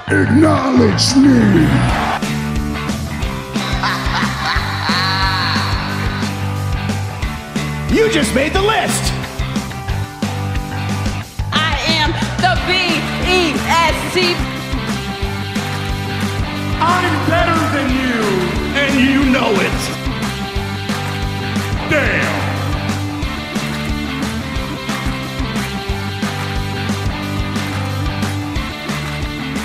Acknowledge me! You just made the list! I am the B-E-S-T. I'm better than you, and you know it! Damn!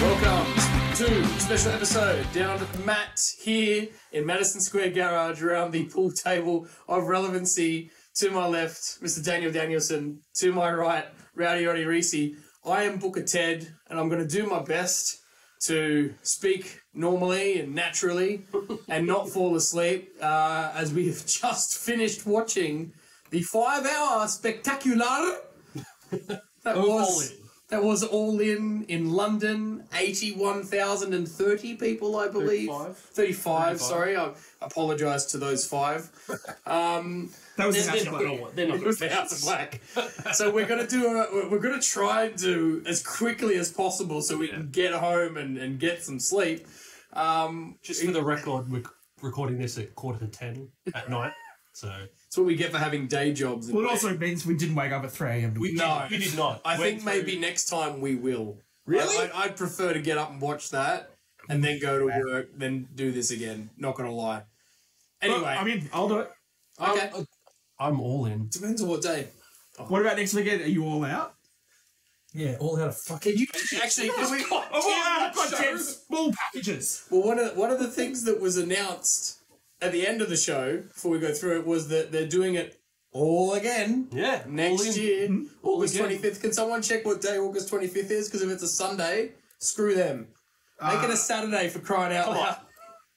Welcome to a special episode down at the mat here in Madison Square Garage around the pool table of relevancy. To my left, Mr. Daniel Danielson. To my right, Rowdy Roddy Reese. I am Booker Ted, and I'm going to do my best to speak normally and naturally and not fall asleep as we have just finished watching the 5-hour spectacular. That was all in London. 81,030 people, I believe. 35. Sorry, I apologise to those 5. That was They're not going to House of Black. So we're going to try and do as quickly as possible so we can get home and get some sleep. Just for the record, we're recording this at 9:45 at night. So it's what we get for having day jobs. Well, it also means we didn't wake up at 3 a.m. we did not. I think maybe next time we will. Really? I'd prefer to get up and watch that and then go to work, then do this again. Not going to lie. Anyway. Well, I mean, I'll do it. Okay. I'm all in. Depends on what day. What about next weekend? Are you all out? Yeah, all out of fucking. You actually, can we, I've got 10 small packages. well, one of the things that was announced at the end of the show, before we go through it, was that they're doing it all again. Yeah, Next year, August again. 25th. Can someone check what day August 25th is? Because if it's a Sunday, screw them. Make it a Saturday for crying out loud.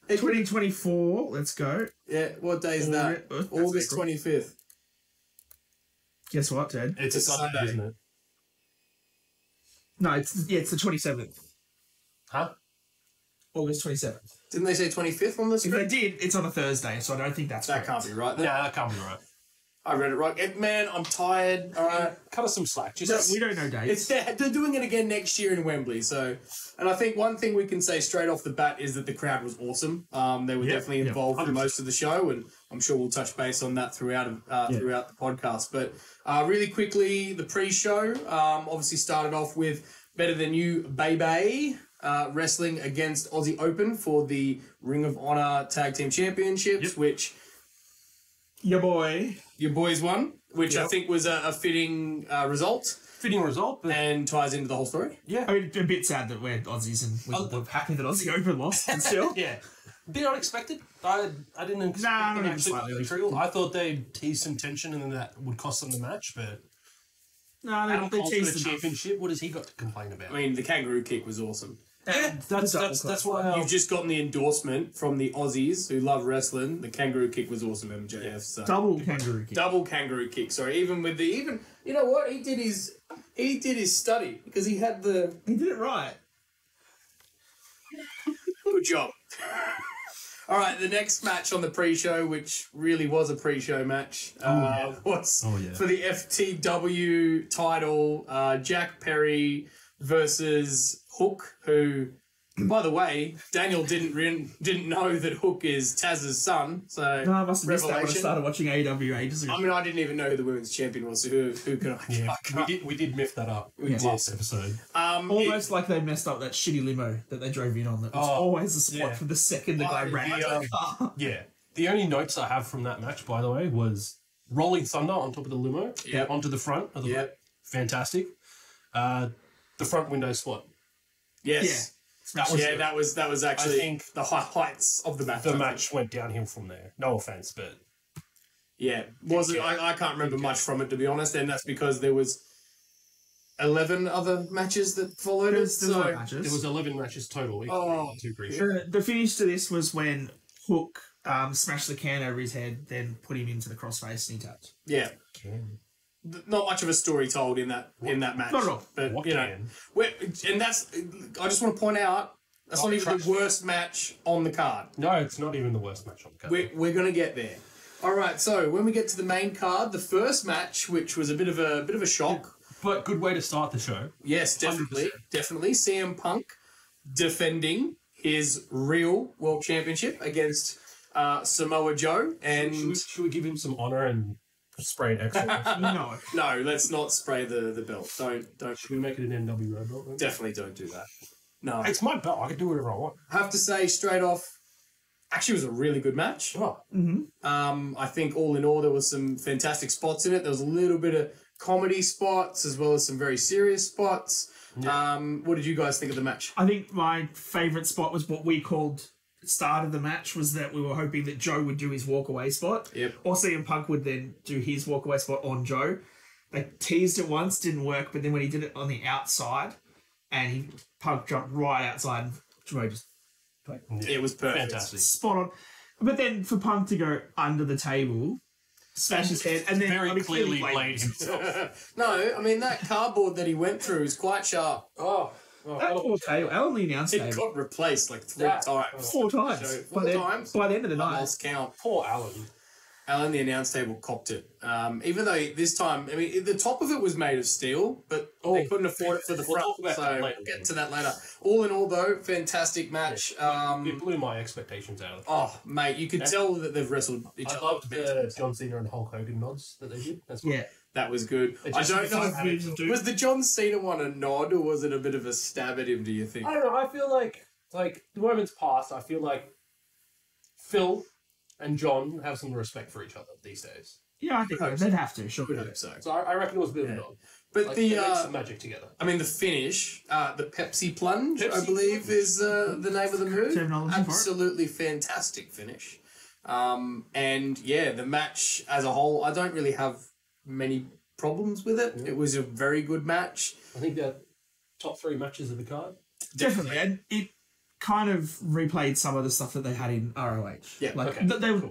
2024, let's go. Yeah, what day is that? That's August April. 25th. Guess what, Ted? It's a Sunday, isn't it? No, it's the 27th. Huh? August 27th. Didn't they say 25th on the If screen? they did, it's on a Thursday, so I don't think that's That correct. can't be right. Yeah, that can't be right. I read it right. Man, I'm tired. All right. Cut us some slack. No, Just we don't know dates. They're doing it again next year in Wembley. So, and I think one thing we can say straight off the bat is that the crowd was awesome. They were definitely involved for most of the show, and I'm sure we'll touch base on that throughout the podcast. But really quickly, the pre-show obviously started off with Better Than You Bay Bay wrestling against Aussie Open for the Ring of Honor Tag Team Championships, which Your boy. your boys won, which I think was a fitting result. fitting result, but And ties into the whole story. yeah, I mean, a bit sad that we're Aussies and we're happy that Aussie Open lost, but still. yeah, a bit unexpected. I didn't expect Nah, them not to actually even go slightly. through. I thought they'd tease some tension and then that would cost them the match, but No, Adam they Cole's for the teased enough. championship. What has he got to complain about? I mean, the kangaroo kick was awesome. Yeah, That's why You've just gotten the endorsement from the Aussies who love wrestling. The kangaroo kick was awesome, MJF. So. double kangaroo kick. Double kangaroo kick. Sorry, even you know what he did his study because he had the He did it right. good job. All right, the next match on the pre-show, which really was a pre-show match, was for the FTW title. Jack Perry versus Hook, who, by the way, Daniel didn't know that Hook is Taz's son. So No, I must have missed that when I revelation. started watching AEW ages ago. I mean, I didn't even know who the women's champion was. So who can I? yeah, I can't- we did miff that up Yeah. last episode. Almost like they messed up that shitty limo that they drove in on. That was always a spot yeah. for the second the guy ran out of the car. Yeah. The only notes I have from that match, by the way, was Rolling Thunder on top of the limo, Yep. onto the front of the Yep. fantastic. The front window spot. Yes. Yeah. That was actually I think the highlights of the match. The I match went downhill from there. No offense, but Yeah, wasn't I can't remember much from it to be honest, and that's because there was 11 other matches that followed it. There's a lot of So matches. there was 11 matches total. Oh, Two pre-show. The finish to this was when Hook smashed the can over his head, then put him into the crossface and he tapped. yeah, not much of a story told in that match. Not at all. But What you know, can? and that's I just want to point out that's not even the worst match on the card. No, it's not even the worst match on the card. We're gonna get there. All right, so when we get to the main card, the first match, which was a bit of a shock. But good way to start the show. Yes, definitely. 100%. Definitely. CM Punk defending his real world championship against Samoa Joe. And Should we give him some honour and spray an extra? No. no, let's not spray the belt. Don't. Should we make it an NWO belt? Then? Definitely don't do that. No. It's my belt. I can do whatever I want. I have to say straight off, actually, it was a really good match. Oh. I think all in all, there was some fantastic spots in it. There was a little bit of comedy spots as well as some very serious spots. Yeah. What did you guys think of the match? I think my favourite spot was what we called start of the match, was that we were hoping that Joe would do his walk-away spot. Yep. Or CM Punk would then do his walk-away spot on Joe. They teased it once, didn't work, but then when he did it on the outside, and Punk jumped right outside, and Joe just It was perfect. Fantastic. spot on. But then for Punk to go under the table, smash his head, and then Very clearly blamed blamed himself. No, I mean, that cardboard that he went through is quite sharp. That poor table, Alan the announce It table, got replaced like 3 times. 4 times. So, by, 4 times? by the end of the I night. lost count. Poor Alan. Alan, the announce table, copped it. Even though this time, I mean, the top of it was made of steel, but they couldn't afford it for the We'll front. talk about So that later. we'll get to that later. All in all, though, fantastic match. It blew my expectations out of. Oh, mate, you could tell that they've wrestled each I other. loved the John Cena and Hulk Hogan nods that they did. That's what, Yeah. That was good. It I just don't know had if it. was the John Cena one a nod or was it a bit of a stab at him, do you think? I don't know. I feel like the moment's past. I feel like Phil and John have some respect for each other these days. Yeah, I think they'd have to, sure. I hope so. So I reckon it was a bit of a nod. But Like, the they made some magic together. I mean, the finish, the Pepsi plunge, I Pepsi believe, is the name of the move. Terminology for it. Absolutely fantastic finish. And yeah, the match as a whole, I don't really have many problems with it. It was a very good match. I think they're top 3 matches of the card. Definitely. And it kind of replayed some of the stuff that they had in ROH. Yeah, Like, okay, they were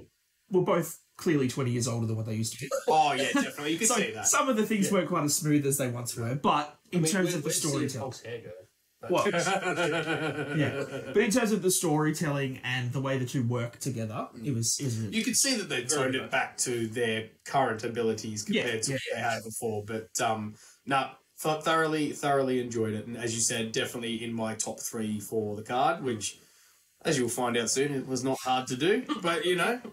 both clearly 20 years older than what they used to be. Oh yeah, definitely. You could So see that. some of the things weren't quite as smooth as they once were, but in terms of the storytelling. Hulk's hair go? What? Yeah. But in terms of the storytelling and the way the two work together, it was really You could see that they toned it back to their current abilities compared to Yeah, what they had before. But thoroughly enjoyed it. And as you said, definitely in my top 3 for the card, which, as you'll find out soon, it was not hard to do. But,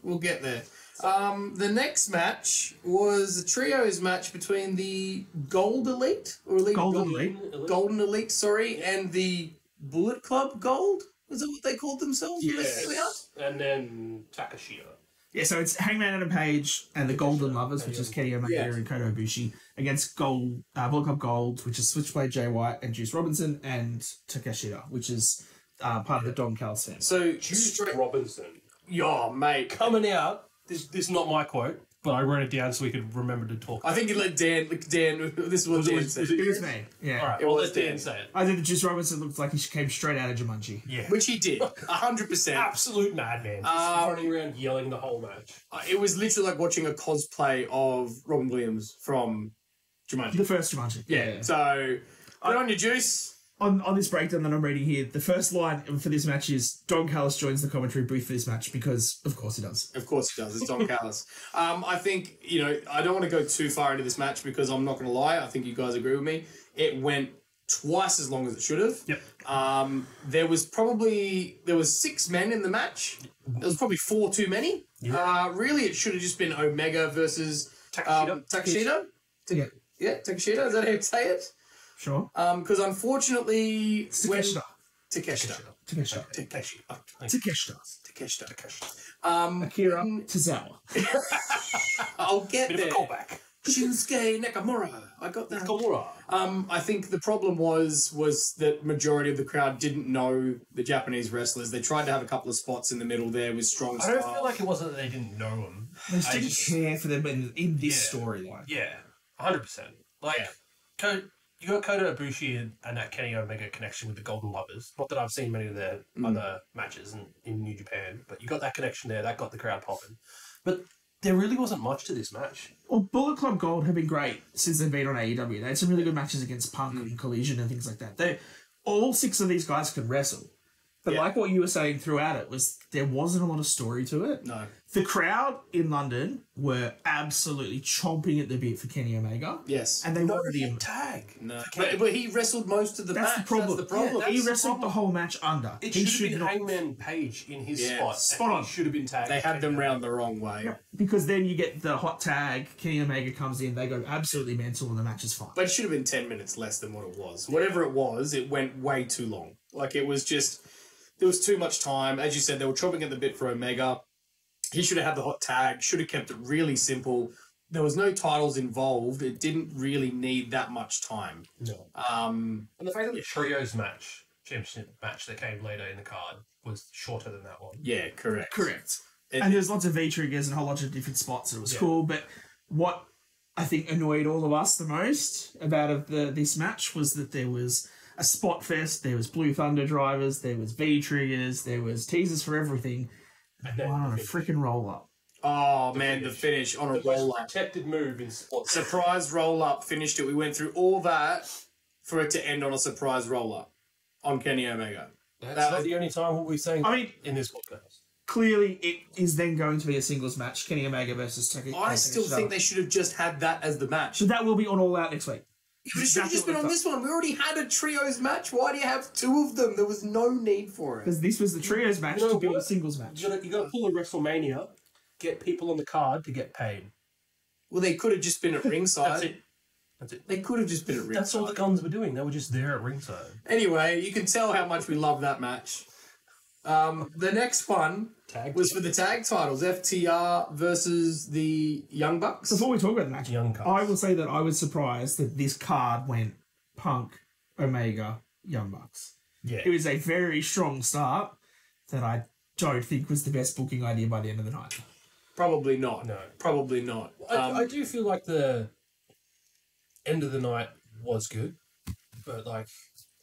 we'll get there. The next match was a trios match between the Gold Elite, or Elite Golden Gold- Elite. Golden Elite, sorry, and the Bullet Club Gold. Was that what they called themselves? Yes. And then Takashita. Yeah, so it's Hangman Adam Page and the Golden Lovers, which is Kenny Omega and Kota Ibushi, against Bullet Club Gold, which is Switchblade Jay White and Juice Robinson, and Takeshita, which is part of the Don Callis family. So, Juice Robinson. yeah, mate. Coming out. This is not my quote, but I wrote it down so we could remember to talk. I think you let Dan, this is what Dan said. It was me. Yeah. All right, It well, was let Dan Dan. say it. I think that Juice Robinson looked like he came straight out of Jumanji. Yeah. Which he did, 100%. Absolute madman. Just running around yelling the whole match. It was literally like watching a cosplay of Robin Williams from Jumanji. The first Jumanji. Yeah. So, put on your juice. On this breakdown that I'm reading here, the first line for this match is Don Callis joins the commentary booth for this match because, of course, he does. Of course he does. It's Don Callis. I think, I don't want to go too far into this match because I'm not going to lie. I think you guys agree with me. It went twice as long as it should have. Yep. There was 6 men in the match. There was probably 4 too many. Really, it should have just been Omega versus Takeshita. Yeah. Yeah, Takeshita. Is that how you say it? Sure. Because unfortunately, Takeshita. Takeshita. Akira Tozawa. I'll get Bit there. of a callback. Shinsuke Nakamura. I got that. Komura. I think the problem was that majority of the crowd didn't know the Japanese wrestlers. They tried to have a couple of spots in the middle there with strong I don't style. feel like it wasn't that they didn't know him. They just didn't care for them in this Yeah. storyline. Yeah, 100%. You got Kota Ibushi and that Kenny Omega connection with the Golden Lovers. Not that I've seen many of their other matches in New Japan, but you got that connection there. That got the crowd popping. But there really wasn't much to this match. Well, Bullet Club Gold have been great since they've been on AEW. They had some really good matches against Punk and Collision and things like that. All 6 of these guys can wrestle. But like what you were saying throughout it was there wasn't a lot of story to it. No. The crowd in London were absolutely chomping at the bit for Kenny Omega. Yes. And they wanted him. tag. No. But he wrestled most of the That's match. the problem. That's the problem. He wrestled the whole match under. It He should have been not. Hangman Page in his Yeah, spot. spot on. He should have been tagged. They had them round the wrong way. Because then you get the hot tag, Kenny Omega comes in, they go absolutely mental, and the match is fine. But it should have been 10 minutes less than what it was. Whatever it was, it went way too long. Like, it was just... There was too much time. As you said, they were chopping at the bit for Omega. He should have had the hot tag, should have kept it really simple. There was no titles involved. It didn't really need that much time. No. And the fact that the trios match, championship match that came later in the card, was shorter than that one. Yeah, correct. And there's lots of V-triggers and a whole lot of different spots. It was cool, but what I think annoyed all of us the most about this match was that there was a spot fest, there was Blue Thunder drivers, there was V-triggers, there was teasers for everything, and one on a freaking roll-up. Oh, man, the finish on a roll-up. Protected move in sports. Surprise roll-up, finished it. We went through all that for it to end on a surprise roll-up on Kenny Omega. That's not the only time we'll be saying in this podcast. Clearly, it is then going to be a singles match, Kenny Omega versus Takeshi. I still think they should have just had that as the match. So that will be on All Out next week. It should have just been on this one. We already had a trios match. Why do you have two of them? There was no need for it. Because this was the trios match to be a singles match. You got to pull a WrestleMania, get people on the card to get paid. Well, they could have just been at ringside. That's it. They could have just been at ringside. That's all the guns were doing. They were just there at ringside. Anyway, you can tell how much we love that match. The next one was for the tag titles, FTR versus the Young Bucks. Before we talk about the match, Young Bucks. I will say that I was surprised that this card went Punk, Omega, Young Bucks. Yeah. It was a very strong start that I don't think was the best booking idea by the end of the night. Probably not. No. Probably not. I do feel like the end of the night was good, but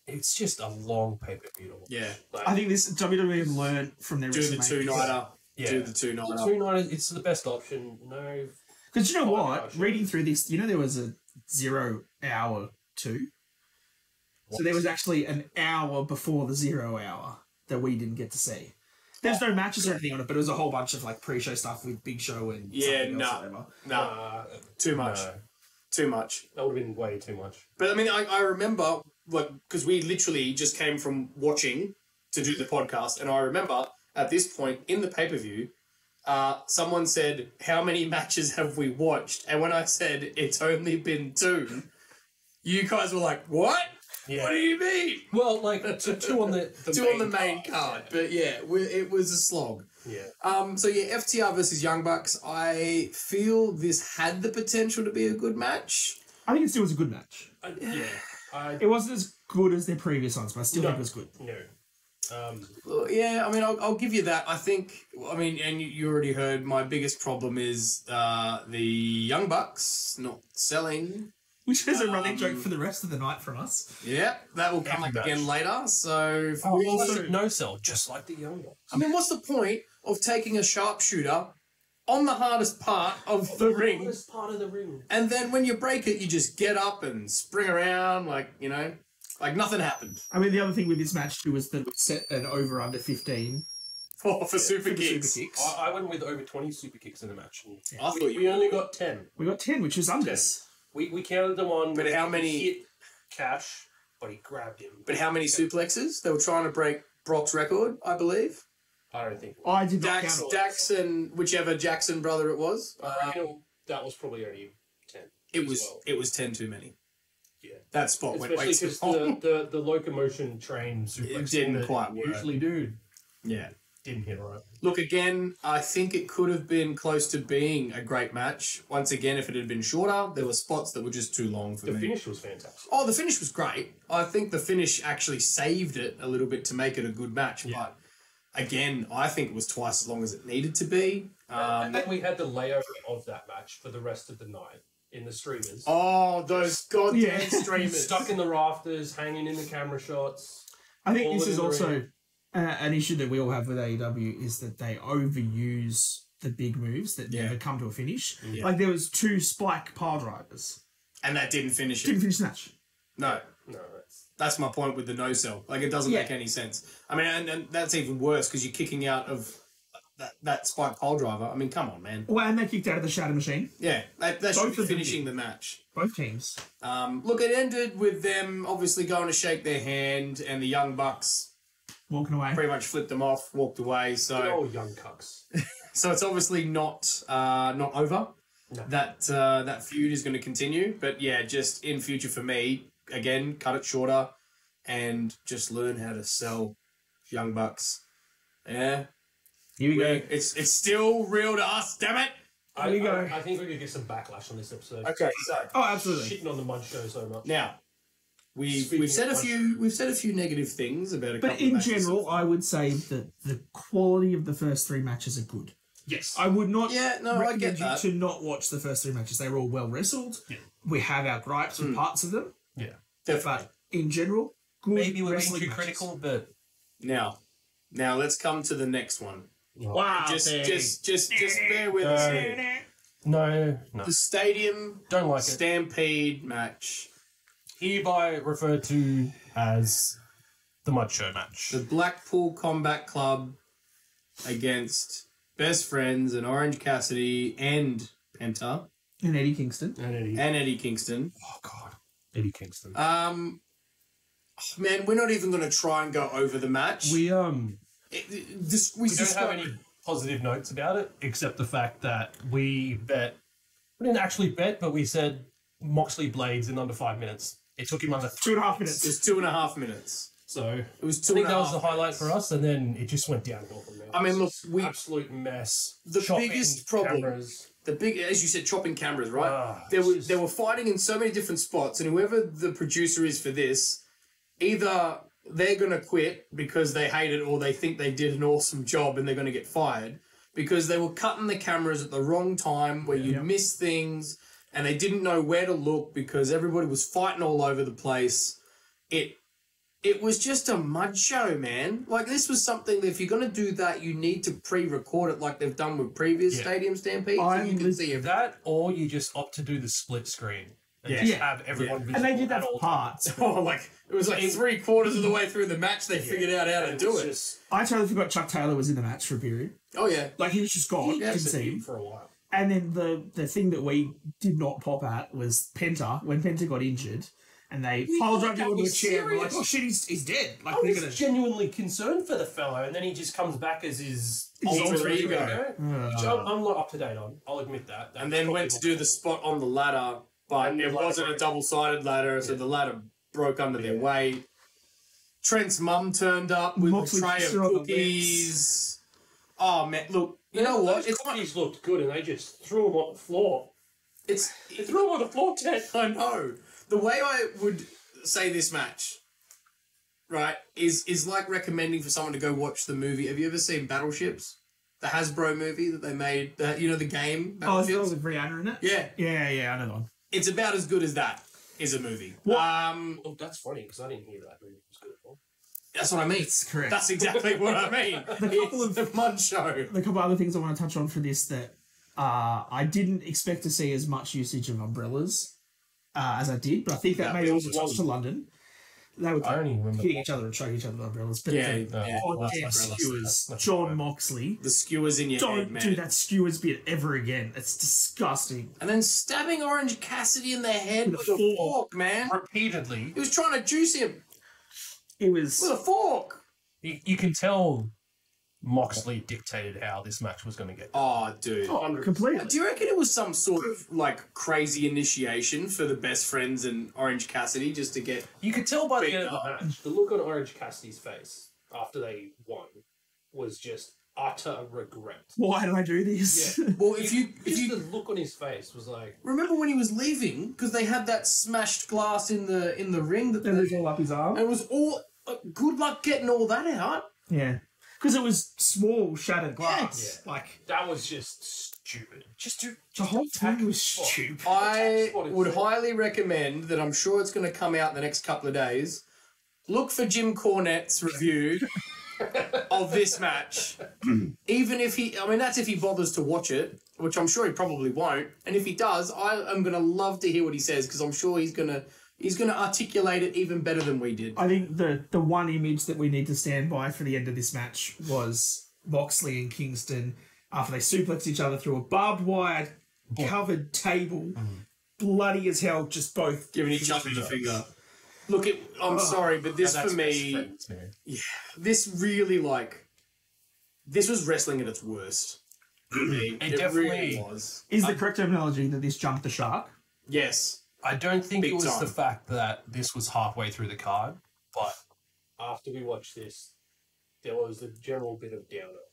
it's just a long pay-per-view. Yeah. I think this WWE learned from their Do the WrestleMania. two-nighter. Yeah. Do the two-nighter. The two-nighter, it's the best option. No. Because you know what? gosh. Reading through this, there was a 0 hour 2. So there was actually an hour before the 0 hour that we didn't get to see. There's no matches or anything on it, but it was a whole bunch of pre-show stuff with Big Show and something else, whatever. No. Too much. No. Too much. That would have been way too much. But I mean, I remember, because we literally just came from watching to do the podcast, and I remember at this point in the pay-per-view, someone said, how many matches have we watched? And when I said, it's only been 2, you guys were like, what? Yeah. What do you mean? Well, two on the Two on the main card. But yeah, it was a slog. Yeah. So yeah, FTR versus Young Bucks. I feel this had the potential to be a good match. I think it still was a good match. It wasn't as good as their previous ones, but I still think it was good. No. Well, yeah, I mean, I'll give you that. I think, and you already heard, my biggest problem is the Young Bucks not selling. Which is a running joke for the rest of the night from us. Yeah, that will come up again later. So, No sell, just like the Young Bucks. I mean, what's the point of taking a sharpshooter on the hardest part of the ring? Hardest part of the ring. And then when you break it, you just get up and spring around like nothing happened. I mean, the other thing with this match too was that it set an over under 15 for super for the kicks. super kicks. I went with over 20 super kicks in the match. I thought We only got 10. We got 10, which was unders. We counted the one. But how many- He hit Cash, but he grabbed him. But how many suplexes? They were trying to break Brock's record, I believe. I don't think. I did not count it. Dax and whichever Jackson brother it was. I reckon that was probably only 10. It was 10 too many. Yeah. That spot went way Especially too because long. the locomotion train suplex It didn't that quite work. usually do Yeah. didn't hit right. Look, again, I think it could have been close to being a great match. Once again, if it had been shorter, there were spots that were just too long for The me. finish was fantastic. Oh, the finish was great. I think the finish actually saved it a little bit to make it a good match. Yeah. But again, I think it was twice as long as it needed to be. And then we had the layover of that match for the rest of the night in the streamers. Oh, those goddamn Yeah. streamers. Stuck in the rafters, hanging in the camera shots. I think All this in is the also ring. an issue that we all have with AEW is that they overuse the big moves that Yeah. never come to a finish. Yeah. Like there was 2 spike pile drivers. And that didn't finish it. Didn't finish the match. No. No, That's my point with the no sell. Like, it doesn't make any sense. I mean, and that's even worse because you're kicking out of that spike pole driver. I mean, come on, man. Well, and they kicked out of the Shatter Machine. Yeah, they should be finishing the match. Both teams. Look, it ended with them obviously going to shake their hand, and the Young Bucks walking away. Pretty much flipped them off, walked away. So, oh, young cucks. So it's obviously not over. No. That feud is going to continue, but yeah, just in future for me, again, cut it shorter, and just learn how to sell Young Bucks. Yeah. Here we go. It's still real to us, damn it. Here we go. I think we're gonna get some backlash on this episode. Okay, so absolutely shitting on the Mud Show so much. Now, we've said a few negative things about a couple But in of matches. general, I would say that the quality of the first 3 matches are good. Yes. I would not I get that. you to not watch the first 3 matches. They were all well wrestled. Yeah. We have our gripes with parts of them. Yeah. Definitely. But in general, good maybe we're being wrestling too matches. critical, but Now let's come to the next one. Wow. Just bear with us here. No. The Stadium Don't like it. Stampede match. Hereby referred to as the Mud Show match. The Blackpool Combat Club against Best Friends and Orange Cassidy and Penta. And Eddie Kingston. And Eddie Kingston. Oh, God. Eddie Kingston. Man, we're not even going to try and go over the match. We don't have any positive notes about it, except the fact that we didn't actually bet, but we said Moxley Blades in under 5 minutes. It took him under 2.5 minutes. It was 2.5 minutes. So it was I think that was the highlight for us, and then it just went downhill from there. I mean, look, absolute mess. The biggest problem, cameras. as you said, chopping cameras, right? They Ah, were fighting in so many different spots, and whoever the producer is for this, either they're going to quit because they hate it, or they think they did an awesome job and they're going to get fired because they were cutting the cameras at the wrong time where you'd miss things, and they didn't know where to look because everybody was fighting all over the place. It was just a mud show, man. Like, this was something that if you're going to do that, you need to pre-record it like they've done with previous Stadium Stampedes. So you can see that, or you just opt to do the split screen and just have everyone visible. And they did that at all for parts. Oh, like, it was like 3/4 of the way through the match they figured out how to do it. I totally forgot Chuck Taylor was in the match for a period. Oh, yeah. Like, he was just gone. Didn't see him. For a while. And then the thing that we did not pop at was Penta, when Penta got injured. And they pile drove him onto a chair. We're like, oh shit, he's dead. Like, I was genuinely concerned for the fellow, and then he just comes back as his alter ego. Which I'm not up to date on. I'll admit that. And then went to do the spot on the ladder, but it wasn't a double-sided ladder, so the ladder broke under their weight. Trent's mum turned up with a tray of cookies. Oh, man, look, you know what? Those cookies looked good, and they just threw them on the floor. They threw them on the floor, Ted. I know. The way I would say this match, right, is like recommending for someone to go watch the movie. Have you ever seen Battleships? The Hasbro movie that they made, the game? Oh, is it with Rihanna in it? Yeah. Yeah, I know that one. It's about as good as that is a movie. Oh, that's funny, because I didn't hear that movie was good at all. That's what I mean. That's correct. That's exactly what I mean. The mud show. The couple other things I want to touch on for this that I didn't expect to see as much usage of umbrellas as I did, but I think that may also touch to London. They were hitting each other and choking each other with umbrellas. But goddamn skewers, John Moxley. The skewers in your head, man. Don't do that skewers bit ever again. It's disgusting. And then stabbing Orange Cassidy in the head with a fork, man. Repeatedly. He was trying to juice him. It was... With a fork. You can tell Moxley dictated how this match was going to get. Oh, dude. Oh, completely. Do you reckon it was some sort of, like, crazy initiation for the Best Friends and Orange Cassidy just to get... You could tell by the end of the match, the look on Orange Cassidy's face after they won was just utter regret. Why did I do this? Yeah. Well, if you the look on his face was like... Remember when he was leaving? Because they had that smashed glass in the ring that... And it was all up his arm. And it was all... good luck getting all that out. Yeah. Because it was small, shattered glass. Yeah. Like, that was just stupid. The whole thing was stupid. I would highly recommend that. I'm sure it's going to come out in the next couple of days. Look for Jim Cornette's review of this match. Even if that's if he bothers to watch it, which I'm sure he probably won't. And if he does, I am going to love to hear what he says because I'm sure he's going to he's going to articulate it even better than we did. I think the one image that we need to stand by for the end of this match was Moxley and Kingston after they suplexed each other through a barbed wire covered table, bloody as hell, just both Giving each other the finger. Look, I'm sorry, but this for me, this really this was wrestling at its worst. It definitely really was. Is the correct terminology that this jumped the shark? Yes. I don't think Big it was time. the fact that this was halfway through the card, but after we watched this, there was a general bit of downer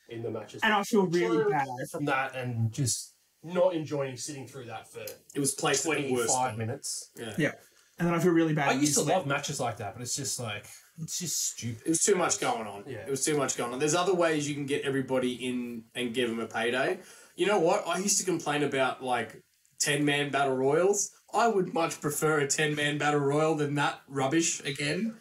in the matches. And I feel really bad from that and just not enjoying sitting through that for It was placed at the worst. 25 minutes. Yeah. And then I feel really bad. I used to love matches like that, but it's just stupid. It was too much going on. Yeah. It was too much going on. There's other ways you can get everybody in and give them a payday. You know what? I used to complain about 10-man battle royals. I would much prefer a 10-man battle royal than that rubbish again.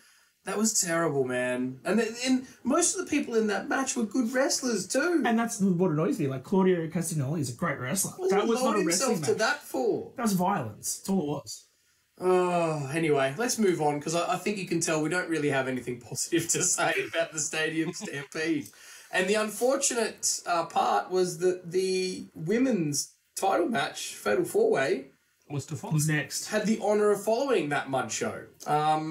That was terrible, man. And most of the people in that match were good wrestlers too. And that's what annoys me. Claudio Castagnoli is a great wrestler. What That was not a load wrestling himself match. to that for? That was violence. That's all it was. Oh, anyway, let's move on because I think you can tell we don't really have anything positive to say about the Stadium Stampede. And the unfortunate part was that the women's title match, Fatal 4-Way, Was to follow. Who's next? had the honour of following that mud show.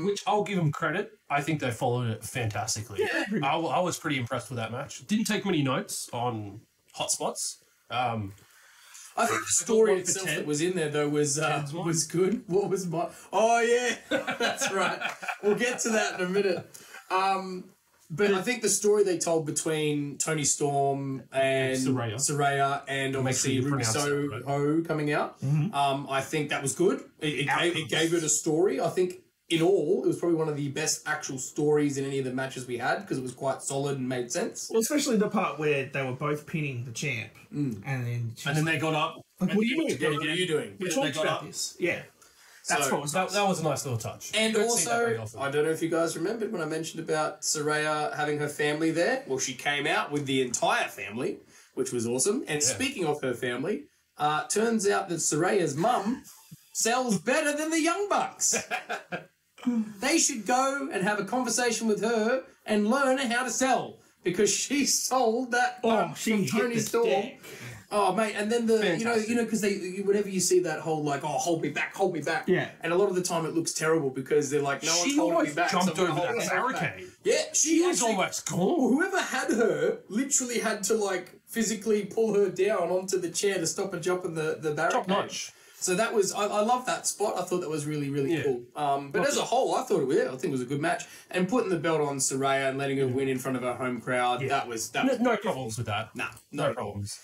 Which I'll give them credit. I think they followed it fantastically. Yeah. I was pretty impressed with that match. Didn't take many notes on hotspots. I think the story 1 for itself 10. that was in there, though, was good. What was my... Oh, yeah, that's right. We'll get to that in a minute. But I think the story they told between Tony Storm and Saraya and obviously you Ruby pronounce it Soho coming out, I think that was good. It gave it a story. I think in all, it was probably one of the best actual stories in any of the matches we had because it was quite solid and made sense. Well, especially the part where they were both pinning the champ. And then they got up. Like, what are you doing? Yeah, what are you doing? We Yeah, talked they got about up. this. Yeah. That's So- what was That was a nice little touch. And You don't see that very also, often. I don't know if you guys remembered when I mentioned about Saraya having her family there. Well, she came out with the entire family, which was awesome. And speaking of her family, turns out that Saraya's mum sells better than the Young Bucks. They should go and have a conversation with her and learn how to sell because she sold that she from hit Tony the Storm. deck. Oh mate, and then the Fantastic. because whenever you see that whole hold me back, Yeah. and a lot of the time it looks terrible because they're like no one's She holding me almost back. jumped so I'm over holding that myself back. barricade. Yeah, She was actually- almost gone. Whoever had her literally had to physically pull her down onto the chair to stop her jumping the barricade. Top notch. So that was I love that spot. I thought that was really Yeah. cool. But as a whole, I thought I think it was a good match. And putting the belt on Saraya and letting her win in front of her home crowd, that was No problems with that. Nah, No problems.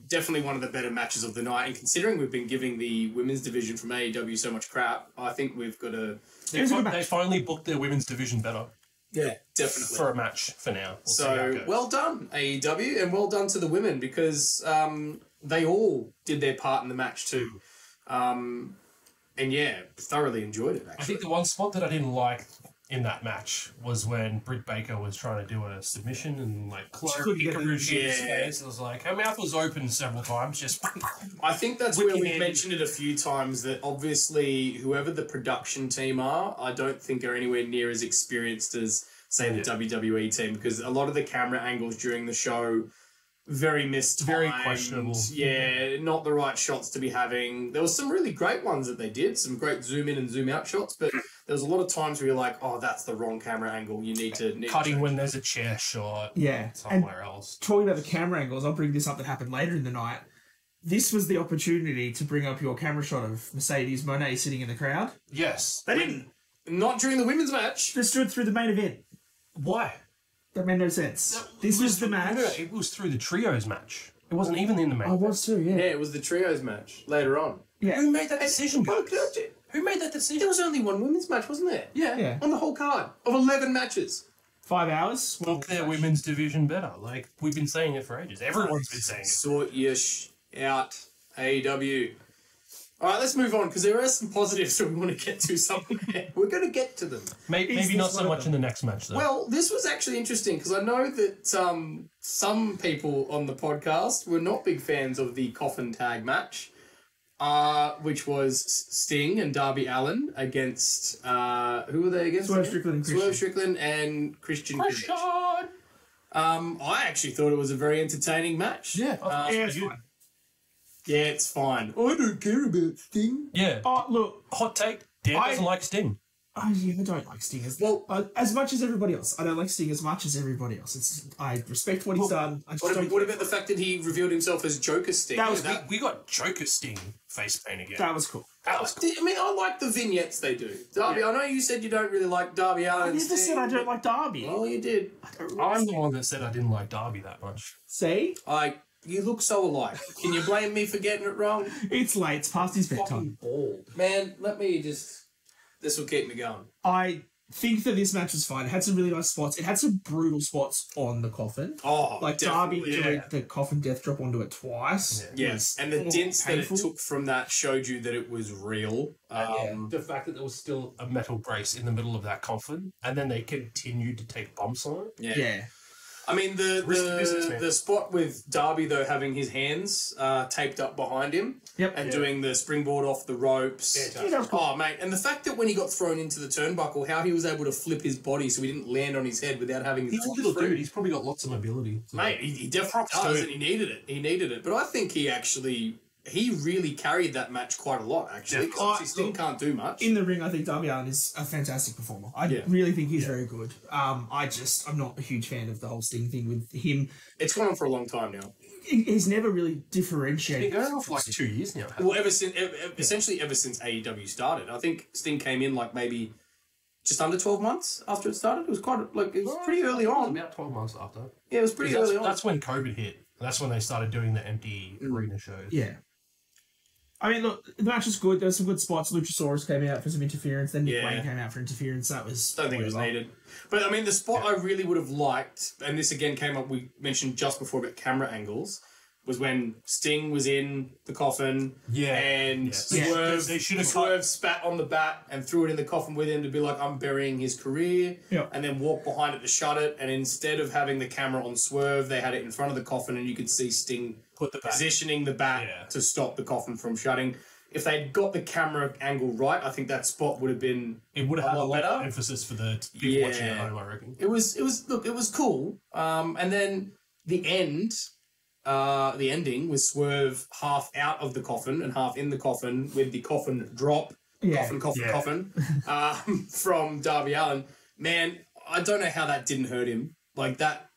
definitely one of the better matches of the night. And considering we've been giving the women's division from AEW so much crap, I think we've got to... They finally booked their women's division better Yeah, definitely. for a match for now. We'll see how it So, goes. well done, AEW, and well done to the women because they all did their part in the match too. And yeah, thoroughly enjoyed it, I actually. think the one spot that I didn't like in that match was when Britt Baker was trying to do a submission and couldn't get Kangaroo it. Kick his Yeah. face. It was like her mouth was open several times. Just I think that's where Wicked we've man. mentioned it a few times that obviously whoever the production team are, I don't think are anywhere near as experienced as, say, the WWE team because a lot of the camera angles during the show very mistimed. Very questionable. Yeah, not the right shots to be having. There was some really great ones that they did, some great zoom in and zoom out shots, but there was a lot of times where you're like, oh, that's the wrong camera angle. You need to cutting when there's a chair shot. Yeah. Somewhere else. Talking about the camera angles, I'll bring this up that happened later in the night. This was the opportunity to bring up your camera shot of Mercedes Moné sitting in the crowd. Yes. They didn't. Not during the women's match. They stood through the main event. Why? That made no sense. This was the match. No, it was through the trios match. It wasn't even in the main. I was too, Yeah, yeah. it was the trios match later on. Who made that decision, Well, guys? Who made that decision? there was only one women's match, wasn't there? Yeah. On the whole card of 11 matches. 5 hours. Book their women's division better. Like, we've been saying it for ages. Everyone's been saying it. Sort your out, AEW. All right, let's move on because there are some positives that we want to get to somewhere. We're going to get to them. Maybe this not so one of much in the next match, though. Well, this was actually interesting because I know that some people on the podcast were not big fans of the coffin tag match. which was Sting and Darby Allin against who were they against? Swerve Strickland and Christian. I actually thought it was a very entertaining match. Yeah, It's fine. Yeah, it's fine. I don't care about Sting. Yeah. Oh, look. Hot take. Dan doesn't like Sting. Oh, yeah, I don't like Sting as much as everybody else. I don't like Sting as much as everybody else. I respect what he's done. I just What about the fact that he revealed himself as Joker Sting? That was We got Joker Sting face paint again. That was cool. I mean, I like the vignettes they do. Darby, I know you said you don't really like Darby Allin. I never said I don't like Darby. Oh, you did. I'm the one that said I didn't like Darby that much. See? You look so alike. Can you blame me for getting it wrong? It's late. It's past his bedtime. Bald. Man, let me just... This will keep me going. I think that this match was fine. It had some really nice spots. It had some brutal spots on the coffin. Oh, like Darby definitely, doing the coffin death drop onto it twice. Yes, and the dents that it took from that showed you that it was real. The fact that there was still a metal brace in the middle of that coffin, and then they continued to take bumps on it. Yeah. I mean, the spot with Darby, though, having his hands taped up behind him and doing the springboard off the ropes. Yeah, oh, mate. And the fact that when he got thrown into the turnbuckle, how he was able to flip his body so he didn't land on his head without having his He's a little dude. He's probably got lots of mobility. So. Mate, he definitely does, and he needed it. He needed it. But I think he really carried that match quite a lot, actually. Because Sting can't do much. In the ring, I think Darby Allin is a fantastic performer. I really think he's very good. I'm not a huge fan of the whole Sting thing with him. It's gone on for a long time now. He's never really differentiated. It's been going on for like 2 years now. Well, essentially ever since AEW started. I think Sting came in like maybe just under 12 months after it started. It was pretty early on. About 12 months after. Yeah, it was pretty early on. That's when COVID hit. That's when they started doing the empty arena shows. Yeah. I mean, look, the match was good. There were some good spots. Luchasaurus came out for some interference. Then Nick Wayne came out for interference. That was... Don't think it was needed. But, I mean, the spot I really would have liked, and this again came up, we mentioned just before about camera angles, was when Sting was in the coffin and Swerve spat on the bat and threw it in the coffin with him to be like, I'm burying his career, and then walked behind it to shut it, and instead of having the camera on Swerve, they had it in front of the coffin, and you could see Sting positioning the bat to stop the coffin from shutting. If they'd got the camera angle right, I think that spot would have been had a lot of emphasis for the people watching at home, I reckon. It was cool. And then the ending was Swerve half out of the coffin and half in the coffin with the coffin drop, coffin from Darby Allin. Man, I don't know how that didn't hurt him. Like that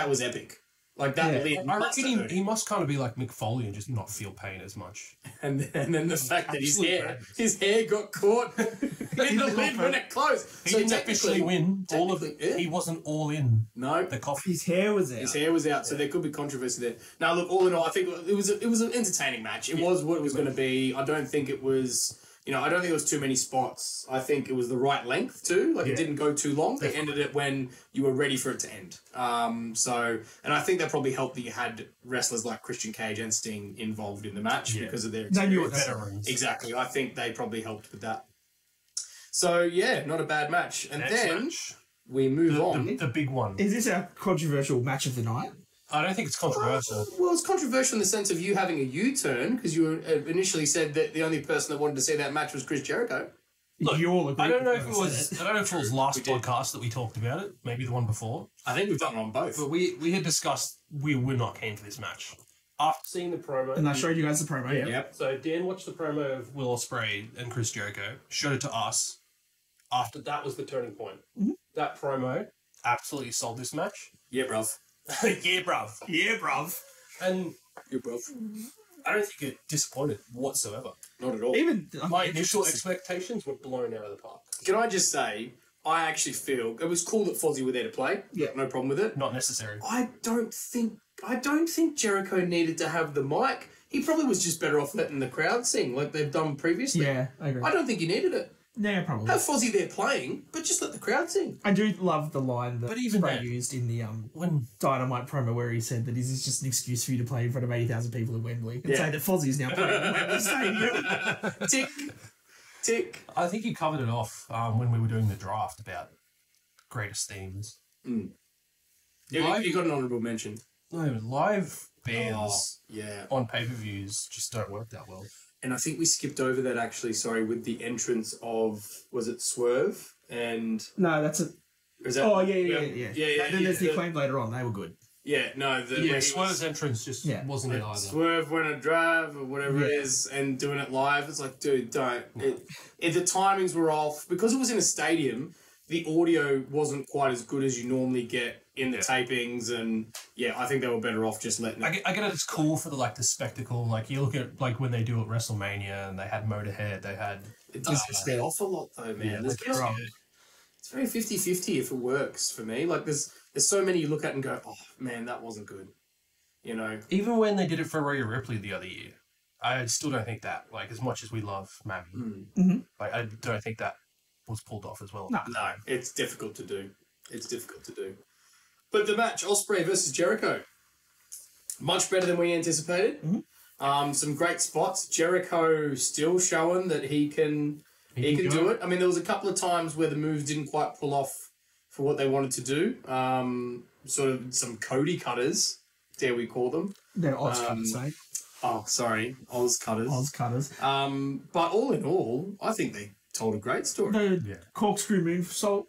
was epic. Like that lid I reckon he must kind of be like Mick Foley and just not feel pain as much. And then the fact that his hair got caught in the lid when it closed. He didn't officially win all of it. Yeah. He wasn't all in. No, the coffin. His hair was out. His hair was out, so there could be controversy there. Now, look, all in all, I think it was an entertaining match. It was what it was going to be. I don't think it was. I don't think it was too many spots. I think it was the right length too. Like it didn't go too long. They ended it when you were ready for it to end. And I think that probably helped that you had wrestlers like Christian Cage and Sting involved in the match because of their experience. They knew it veterans. Exactly. I think they probably helped with that. So yeah, not a bad match. And then we move on. The big one. Is this our controversial match of the night? I don't think it's controversial. Well, it's controversial in the sense of you having a U-turn because you initially said that the only person that wanted to see that match was Chris Jericho. Look, you all agree. I don't know if it was last podcast that we talked about it. Maybe the one before. I think we've done it on both. But we had discussed we were not keen for this match. After seeing the promo, and I showed you guys the promo. Yep. So Dan watched the promo of Will Ospreay and Chris Jericho, showed it to us. After that was the turning point. Mm-hmm. That promo absolutely sold this match. Yeah, bruv. Yeah, bruv. And I don't think you're disappointed whatsoever. Not at all. Even my initial expectations were blown out of the park. Can I just say, I actually feel it was cool that Fozzy were there to play. Yeah, no problem with it. Not necessary. I don't think Jericho needed to have the mic. He probably was just better off letting the crowd sing like they've done previously. Yeah, I agree. I don't think he needed it. Yeah, probably. Have Fozzy there playing, but just let the crowd sing. I do love the line that Spray then, used in the when Dynamite promo where he said that this is just an excuse for you to play in front of 80,000 people at Wembley and say that Fozzy is now playing at Wembley Stadium. Tick. Tick. I think you covered it off when we were doing the draft about greatest themes. Mm. Yeah, you got an honourable mention. No, live bands on pay-per-views just don't work that well. And I think we skipped over that actually, sorry, with the entrance of, was it Swerve? And No, that's a. is that, Oh, yeah. And then there's the Acclaim later on. They were good. Yeah, no. Swerve's entrance just wasn't it either. Swerve went a drive or whatever it is and doing it live. It's like, dude, don't. The timings were off. Because it was in a stadium, the audio wasn't quite as good as you normally get in the tapings. And, I think they were better off just letting it. I get it. It's cool for the spectacle. Like, you look at, when they do at WrestleMania and they had Motorhead, they had... It just it's off a lot, though, man. It's very 50-50 if it works for me. Like, there's so many you look at and go, oh, man, that wasn't good. You know? Even when they did it for Rhea Ripley the other year, I still don't think that, as much as we love Mammy, I don't think that was pulled off as well. No, it's difficult to do. But the match, Ospreay versus Jericho, much better than we anticipated. Some great spots. Jericho still showing that he can do it. I mean, there was a couple of times where the moves didn't quite pull off for what they wanted to do. Sort of some Cody cutters, dare we call them. They're Oz cutters, mate. Oh, sorry. Oz cutters. Oz cutters. But all in all, I think they told a great story. The corkscrew moonsault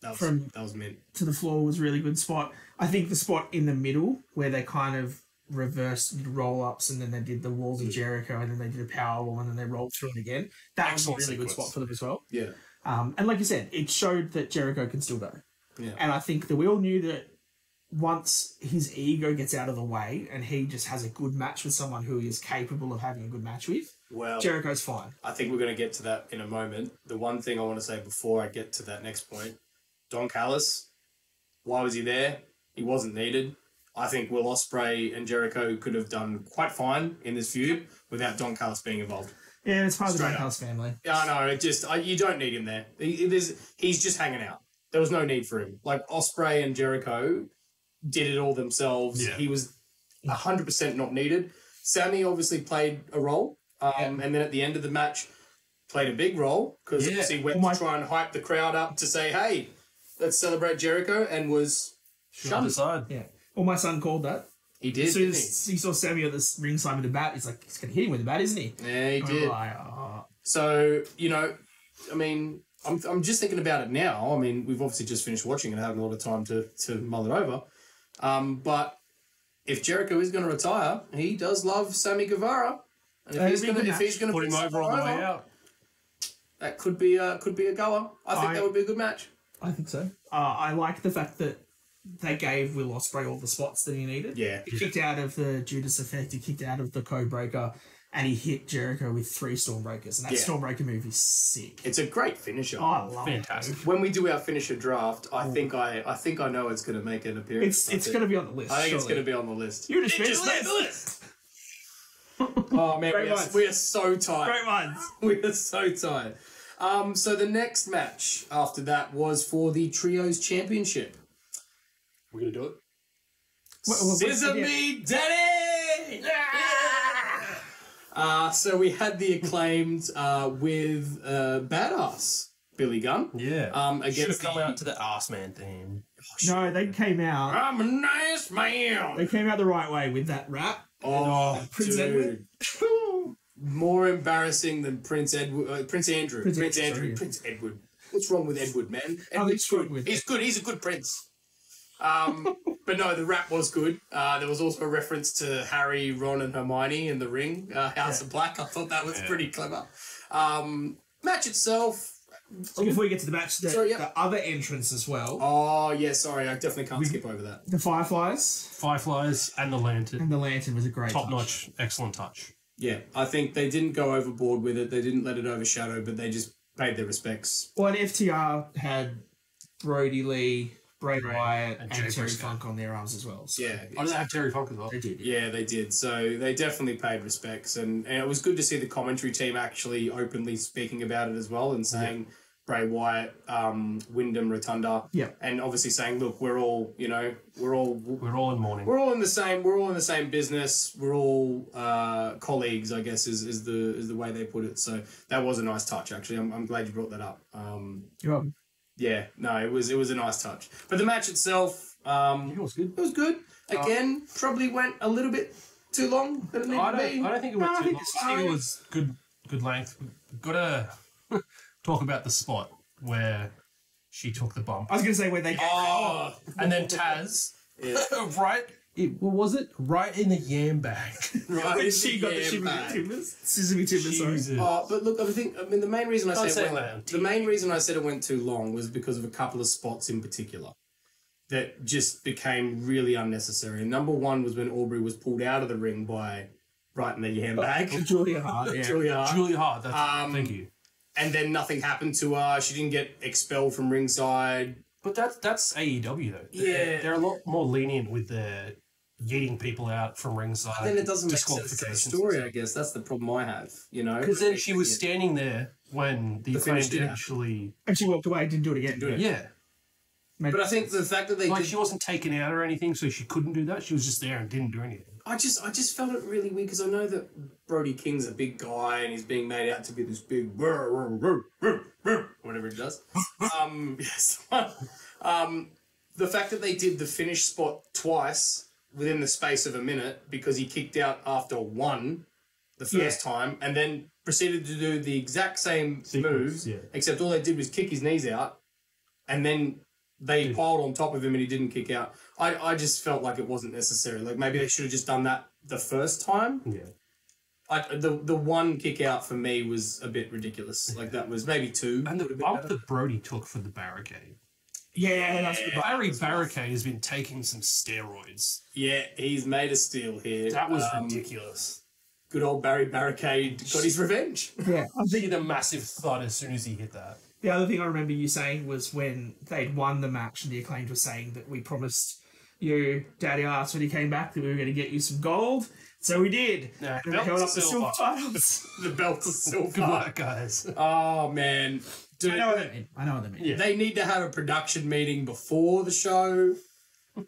that was mint. To the floor was a really good spot. I think the spot in the middle where they kind of reversed roll-ups and then they did the Walls of Jericho and then they did a powerbomb and then they rolled through it again. That was a really good spot for them as well. Yeah. And like you said, it showed that Jericho can still go. Yeah. And I think that we all knew that once his ego gets out of the way and he just has a good match with someone who he is capable of having a good match with, Jericho's fine. I think we're going to get to that in a moment. The one thing I want to say before I get to that next point, Don Callis, why was he there? He wasn't needed. I think Will Ospreay and Jericho could have done quite fine in this feud without Don Callis being involved. Yeah, it's part of the Don Callis family. Yeah, no, you don't need him there. He's just hanging out. There was no need for him. Like, Ospreay and Jericho did it all themselves. Yeah. He was 100% not needed. Sammy obviously played a role, and then at the end of the match, played a big role because he went to try and hype the crowd up to say, hey, let's celebrate Jericho, and was shunned aside. Yeah. Well, my son called that. He did. As soon as he saw Sammy at the ringside with the bat, he's like, he's going to hit him with the bat, isn't he? Yeah, he did. Like, So, I mean, I'm just thinking about it now. I mean, we've obviously just finished watching and having a lot of time to mull it over. But if Jericho is going to retire, he does love Sammy Guevara. And if he's going to put him over on the way out, that could be a goer. I think that would be a good match. I think so. I like the fact that they gave Will Ospreay all the spots that he needed. Yeah. He kicked out of the Judas effect, he kicked out of the Codebreaker, and he hit Jericho with 3 Stormbreakers. And that Stormbreaker move is sick. It's a great finisher. Oh, I love Fantastic. it. When we do our finisher draft, I think I know it's going to make an appearance. It's going to be on the list. I think it's going to be on the list. You just made the list. Oh man, we are so tired. Great ones. We are so tired. So the next match after that was for the Trios Championship. We're going to do it? Scissor me, Daddy! So we had the Acclaimed with Badass Billy Gunn. Yeah. Should have come the... out to the Arse Man theme. No, they came out. I'm a nice man. They came out the right way with that rap. Oh, Prince Edward. More embarrassing than Prince Edward. Prince Andrew. Prince Edward. What's wrong with Edward, man? Edward's good. He's good. He's a good prince. But no, the rap was good. There was also a reference to Harry, Ron, and Hermione in the ring, House of Black. I thought that was pretty clever. Match itself. Before we get to the match, the other entrance as well. Oh, yeah, sorry. I definitely can't skip over that. The Fireflies. Fireflies and the Lantern. And the Lantern was a great top-notch, excellent touch. Yeah, I think they didn't go overboard with it. They didn't let it overshadow, but they just paid their respects. Well, and FTR had Brody Lee, Bray Wyatt, and Terry Funk on their arms as well. So. Yeah. Oh, did they have Terry Funk as well? They did. Yeah, they did. So they definitely paid respects. And it was good to see the commentary team actually openly speaking about it as well and saying Bray Wyatt, Wyndham, Rotunda. Yeah. And obviously saying, look, we're all, we're all in mourning. We're all in the same business. We're all colleagues, I guess, is the way they put it. So that was a nice touch, actually. I'm glad you brought that up. You're welcome. Yeah, no, it was a nice touch. But the match itself, it was good. It was good. Again, probably went a little bit too long than it needed to be? I don't think it went No, I too think long. it's I think fine. it was good length. Gotta talk about the spot where she took the bump. I was going to say where they. Oh, And then Taz, yeah. what was it? Right in the yam bag. Right. She got the Yeah, shimmy bad. timbers. Sesame timbers, sorry. Jesus. But look, I mean, the main reason I Can't said say it that on went, TV. the main reason I said it went too long was because of a couple of spots in particular that just became really unnecessary. And number one was when Aubrey was pulled out of the ring by right in the yam bag. Julia Hart, yeah. Julia Hart. Julia Hart. Thank you. And then nothing happened to her. She didn't get expelled from ringside. But that's AEW though. Yeah. They're a lot more lenient with their yeeting people out from ringside. Then it doesn't make sense to the disqualifications. story, I guess. That's the problem I have, you know? Because then she was standing there when the finish Acclaimed didn't actually. And she walked away and didn't do it again. do it. Yeah. But I think the fact that they Like did... she wasn't taken out or anything, so she couldn't do that. She was just there and didn't do anything. I just felt it really weird because I know that Brody King's a big guy and he's being made out to be this big whatever he does. Yes. The fact that they did the finish spot twice within the space of a minute because he kicked out after one the first time and then proceeded to do the exact same move, except all they did was kick his knees out and then they piled on top of him and he didn't kick out. I just felt like it wasn't necessary. Like maybe they should have just done that the first time. Yeah. The one kick out for me was a bit ridiculous. Like that was maybe two. And the bump that Brody took for the barricade. Yeah, that's the Barry Barricade has been taking some steroids. Yeah, he's made of steel here. That was ridiculous. Good old Barry Barricade got his revenge. Yeah, I See think the massive thud as soon as he hit that. the other thing I remember you saying was when they'd won the match and the Acclaimed were saying that we promised you, Daddy asked when he came back that we were going to get you some gold. So we did. Yeah, And they held up the silver titles. The belt of silver. Good work, guys. Oh, man. Dude, I know what they mean. Yeah. they need to have a production meeting before the show.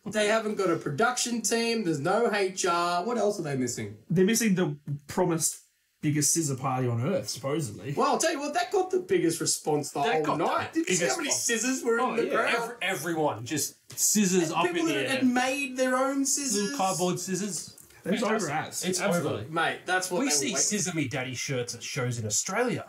They haven't got a production team. There's no HR. What else are they missing? They're missing the promised biggest scissor party on earth, supposedly. Well, I'll tell you what, that got the biggest response the That whole got night. the Did you see how biggest many response. scissors were in the crowd? Everyone just scissors up People in the that air. had made their own scissors. Little cardboard scissors. It's over as. It's Absolutely. over. Mate, that's what We they see were waiting. Scissor Me Daddy shirts at shows in Australia.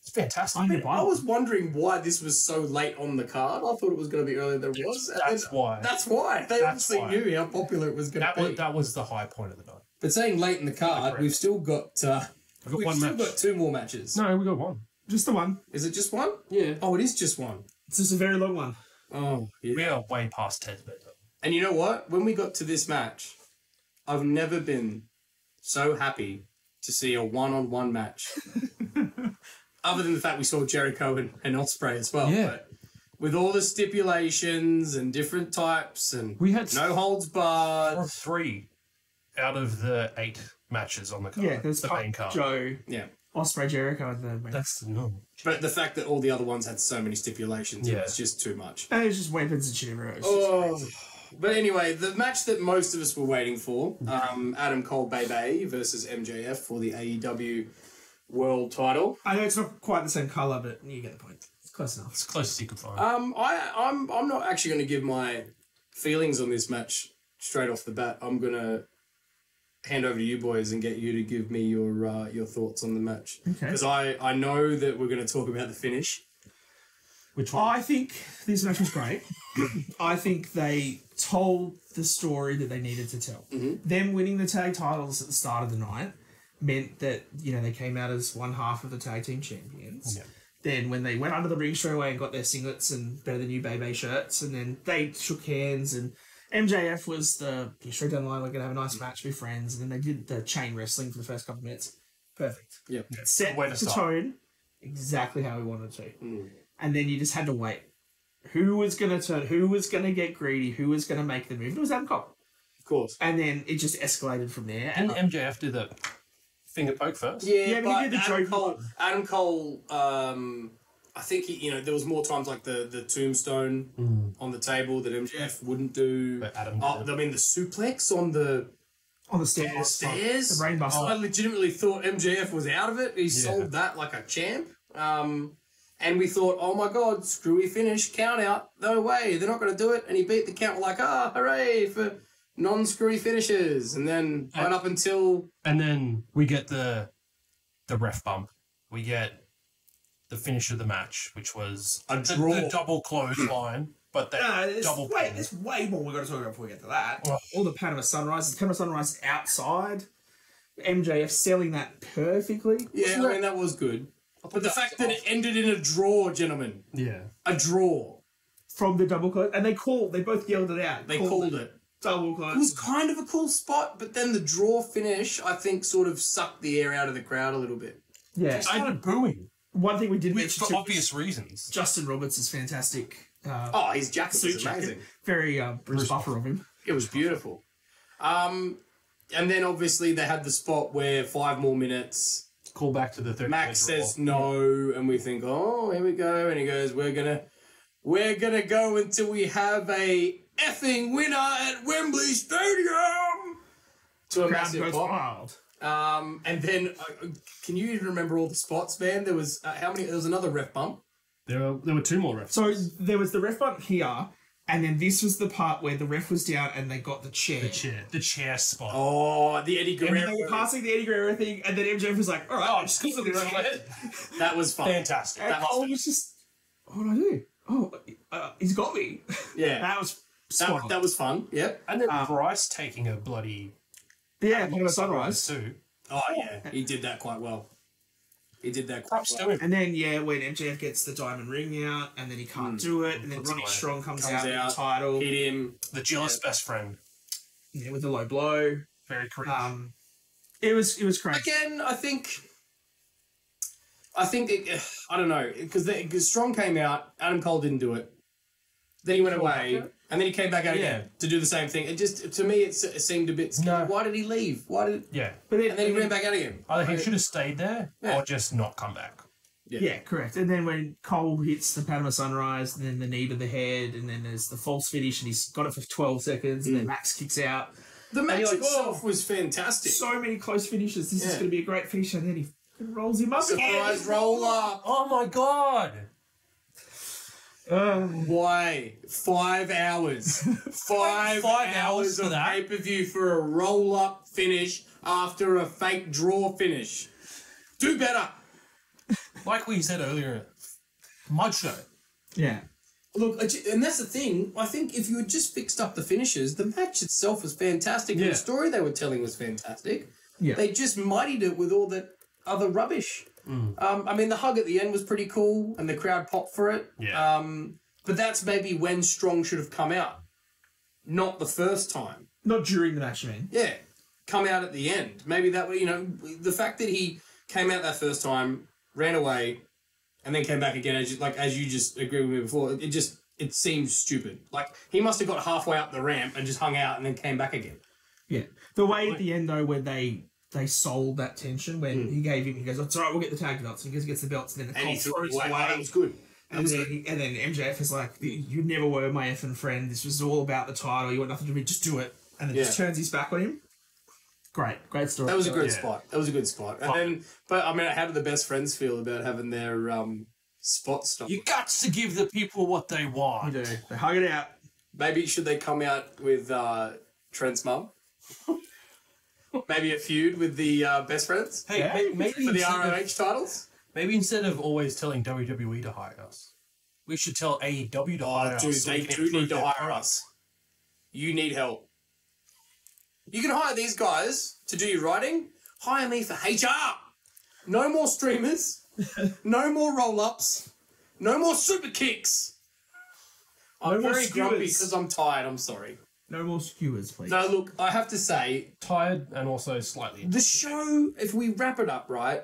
It's fantastic. I need to buy I one. was wondering why this was so late on the card. I thought it was going to be earlier than it was. And That's then- why. That's why. They That's obviously why. knew how popular it was going to be. That was the high point of the night. But saying late in the card, we've still got we've one still match. got two more matches. No, we got one. Just the one. Is it just one? Yeah. Oh, it is just one. It's just a very long one. Oh, yeah. We are way past 10 minutes. And you know what? When we got to this match, I've never been so happy to see a one-on-one match. Other than the fact we saw Jericho and Ospreay as well. Yeah. But with all the stipulations and different types and We had no holds barred. Or 3 out of the 8 matches on the card. Yeah, there's the main card. Joe, Yeah. Ospreay, Jericho, and the main. That's normal. But the fact that all the other ones had so many stipulations, Yeah. it's just too much. And it's just weapons and shit everywhere. It's just Oh. crazy. But anyway, the match that most of us were waiting for, Adam Cole Bay Bay versus MJF for the AEW World Title. I know it's not quite the same colour, but you get the point. It's close enough. It's close as you could find. I'm not actually going to give my feelings on this match straight off the bat. I'm going to hand over to you boys and get you to give me your thoughts on the match. Okay. Because I know that we're going to talk about the finish. Which one? I think this match was great. I think they told the story that they needed to tell. Them winning the tag titles at the start of the night meant that, you know, they came out as one half of the tag team champions. Yeah. Then when they went under the ring straight away and got their singlets and Better Than You Bay Bay shirts, and then they shook hands, and MJF was the straight down the line, we're going to have a nice match, be friends, and then they did the chain wrestling for the first couple of minutes. Perfect. Yep. Set Way to the start. tone exactly how we wanted to. And then you just had to wait. Who was going to turn? Who was going to get greedy? Who was going to make the move? It was Adam Cole. Of course. And then it just escalated from there. And Didn't MJF do the finger poke first? Yeah, but he did the Adam joke Cole, one. Adam Cole, I think there was more times like the tombstone on the table that MJF wouldn't do. But Adam Oh, did I mean, the suplex on the on the stairs. stairs. The brainbuster. I legitimately thought MJF was out of it. He sold that like a champ. And we thought, oh my God, screwy finish, count out. No way, they're not going to do it. And he beat the count. We're like, hooray for non-screwy finishes, and then right up until... And then we get the ref bump. We get the finish of the match, which was A draw. the double clothesline, but that double pin. There's way more we've got to talk about before we get to that. Oh. All the Panama Sunrise. Panama Sunrise outside. MJF selling that perfectly. Yeah, I mean, that was good. But the fact that it ended in a draw, gentlemen. Yeah. A draw. From the double close. And they both yelled it out. They called it. Double close. It was kind of a cool spot, but then the draw finish, I think, sort of sucked the air out of the crowd a little bit. Yeah. They started booing. One thing we did mention For obvious reasons. Justin Roberts is fantastic. His jacket Suit was jacket. amazing. Very Bruce Buffer of him. It was beautiful. And then obviously they had the spot where 5 more minutes. Call back to the 30 Max says no, and we think, oh, here we go. And he goes, we're gonna go until we have a effing winner at Wembley Stadium. To a Crowd massive goes pop. wild. And then, can you even remember all the spots, man? There was how many? There was another ref bump. There were 2 more refs. So there was the ref bump here, and then this was the part where the ref was down and they got the chair. The chair spot. Oh, the Eddie And then Guerrero. they were passing the Eddie Guerrero thing, and then MJF was like, all right, I'm just going to the chair. That was fun. Fantastic. And Cole was just, what do I do? Oh, he's got me. Yeah. That was spot on. That was fun. Yep. And then Bryce taking a bloody Yeah, Panama Sunrise. too. Oh yeah, he did that quite well. Props to him. And then, when MJF gets the diamond ring out, and then he can't do it, and then Ronnie Strong comes out with the title. Hit him. The jealous best friend. Yeah, with the low blow. Very cringe. It was crazy. Again, I think I don't know, because Strong came out, Adam Cole didn't do it. Then he went away, and then he came back out again to do the same thing. It just, to me, it seemed a bit... No. Why did he leave? Yeah. But And then he ran back out again. Either he should have stayed there Yeah. or just not come back. Yeah, correct. And then when Cole hits the Panama Sunrise, and then the knee to the head, and then there's the false finish, and he's got it for 12 seconds, and then Max kicks out. The match you're like, itself was fantastic. So many close finishes. This is going to be a great finish, and then he rolls him up. Surprise roll up. Oh my god! Why? 5 hours. 5 hours for of that? pay-per-view for a roll-up finish after a fake draw finish. Do better. Like we said earlier, mud show. Yeah. Look, and that's the thing. I think if you had just fixed up the finishes, the match itself was fantastic. And Yeah. the story they were telling was fantastic. Yeah. They just muddied it with all that other rubbish. I mean, the hug at the end was pretty cool, and the crowd popped for it. Yeah. But that's maybe when Strong should have come out, not the first time. Not during the match, you mean? Yeah, come out at the end. Maybe that way, the fact that he came out that first time, ran away, and then came back again, as you just agreed with me before, it seems stupid. Like, he must have got halfway up the ramp and just hung out and then came back again. Yeah. The way at the end, though, where they sold that tension, when he goes, it's all right, we'll get the tag belts, and he gets the belts, and then the And he Cole threw it throws away. it Oh, that was good. And then MJF is like, you never were my effing friend. This was all about the title. You want nothing to do with it. Just do it. And then just turns his back on him. Great story. That was a good spot. And then, but I mean, how do the bbest friends feel about having their spot stop? You got to give the people what they want. You do. They hug it out. Maybe should they come out with Trent's mum? Maybe a feud with the best friends Hey, maybe for the instead of- ROH titles. Maybe instead of always telling WWE to hire us, we should tell AEW to hire us. Dude, so they we can do improve need to their hire product. us. You need help. You can hire these guys to do your writing. Hire me for HR. No more streamers. No more roll-ups. No more super kicks. I'm No more very grumpy skewers. because I'm tired. I'm sorry. No more skewers, please. No, look, I have to say, Tired and also slightly. the show, if we wrap it up right,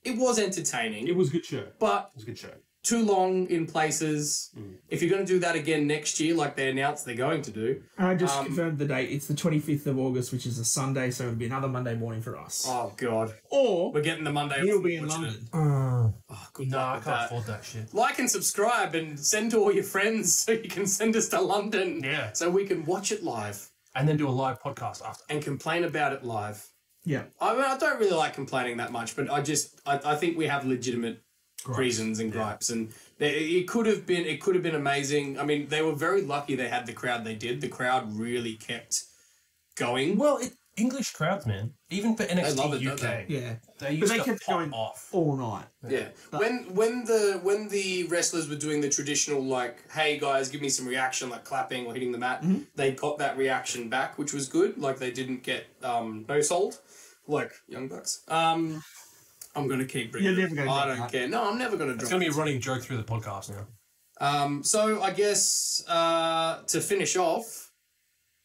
it was entertaining. It was a good show. But It was a good show. too long in places. If you're going to do that again next year, like they announced they're going to do. I just confirmed the date. It's the 25th of August, which is a Sunday, so it'll be another Monday morning for us. Oh, God. Or We're getting the Monday he'll off, be in unfortunately. London. Oh, good No, luck I with can't that. afford that shit. Like and subscribe and send to all your friends so you can send us to London. Yeah. So we can watch it live And then do a live podcast after. and complain about it live. Yeah. I mean, I don't really like complaining that much, but I think we have legitimate reasons and gripes, and it could have been amazing. I mean, they were very lucky they had the crowd they did. The crowd really kept going. Well, English crowds, man. Even for NXT love it, UK, don't Yeah. they But used they to kept pop going off. all night. Yeah. When the wrestlers were doing the traditional like, hey guys, give me some reaction, like clapping or hitting the mat, they got that reaction back, which was good. Like they didn't get no sold, like Young Bucks. I'm gonna keep bringing. You're never gonna I drop don't that. care. No, I'm never gonna drop. It's going to be a running joke through the podcast now. So I guess to finish off,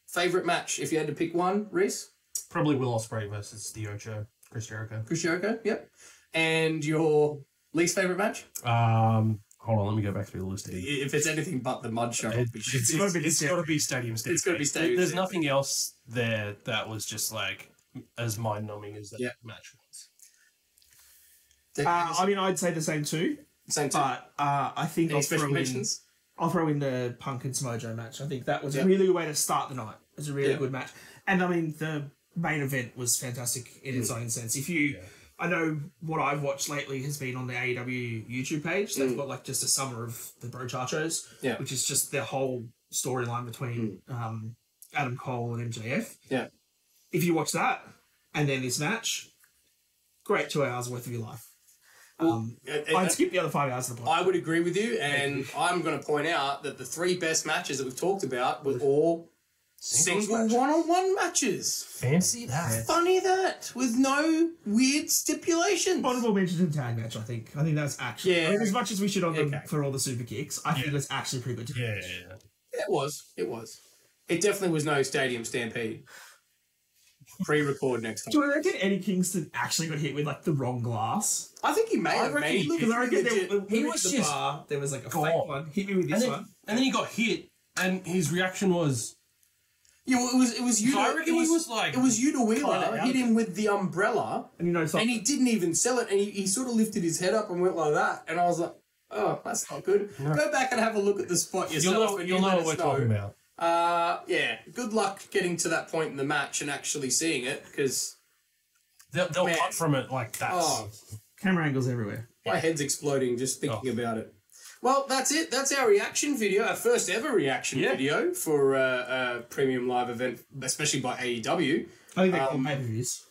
favorite match if you had to pick one, Reese. Probably Will Ospreay versus the Ocho, Chris Jericho. Chris Jericho. Yep. And your least favorite match? Hold on, let me go back through the list here. If it's anything but the mud show, it'll be shit. It's got to be Stadium Stampede. It's gotta be Stadium There's Stampede. nothing else there that was just like as mind-numbing as that match was. I mean, I'd say the same too. Same time. But I think Any special I'll mentions? throw in the Punk and Samojo match. I think that was a really good way to start the night. It was a really good match. And I mean, the main event was fantastic in its own sense. If you, I know what I've watched lately has been on the AEW YouTube page. They've got like just a summer of the Brochachos, which is just their whole storyline between Adam Cole and MJF. Yeah. If you watch that and then this match, great 2 hours worth of your life. I'd skip the other 5 hours of the podcast. I would agree with you, and I'm going to point out that the three best matches that we've talked about were all single one-on-one matches. Fancy that. Funny that, with no weird stipulations. Honorable mention to tag match, I think. I think that's actually... Yeah. I mean, as much as we should on them Okay. for all the super kicks, I think it was actually pretty good. Yeah. It was. It definitely was no Stadium Stampede. Pre-record next time. Do you reckon Eddie Kingston actually got hit with like the wrong glass? I think he may have. reckon Made he Because I reckon He he was was the just bar. There was like a gone. fake one. Hit me with this one. And then he got hit, and his reaction was... Yeah, well, it was Yuta. So I reckon he was like... It was Yuta Wheeler kinda hit him with the umbrella, And you know and something. he didn't even sell it, and he sort of lifted his head up and went like that, and I was like, oh, that's not good. Go back and have a look at the spot yourself. You'll know what we're talking about. Yeah, good luck getting to that point in the match and actually seeing it, because They'll Man. cut from it like that. oh, Camera angles everywhere. my head's exploding just thinking about it. Well, that's it. That's our reaction video, our first ever reaction video for a premium live event, especially by AEW. I think they call pay-per-views.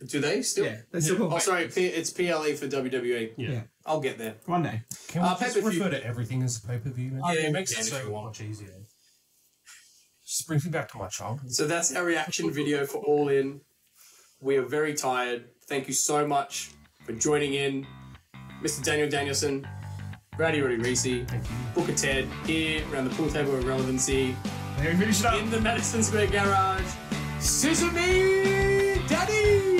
Do they still? Yeah, they still call Oh, sorry, it's PLE for WWE. Yeah. I'll get there. One day. Can we just pay-per-view. refer to everything as a pay-per-view? Man? Yeah, it makes yeah, it if so you want. much easier. Just brings me back to my childhood. So that's our reaction video for All In. We are very tired. Thank you so much for joining in. Mr. Daniel Danielson, Rowdy Roddy Reese, Booker Ted, here around the pool table of relevancy There we finish it up. in the Madison Square Garage. Sesame Daddy!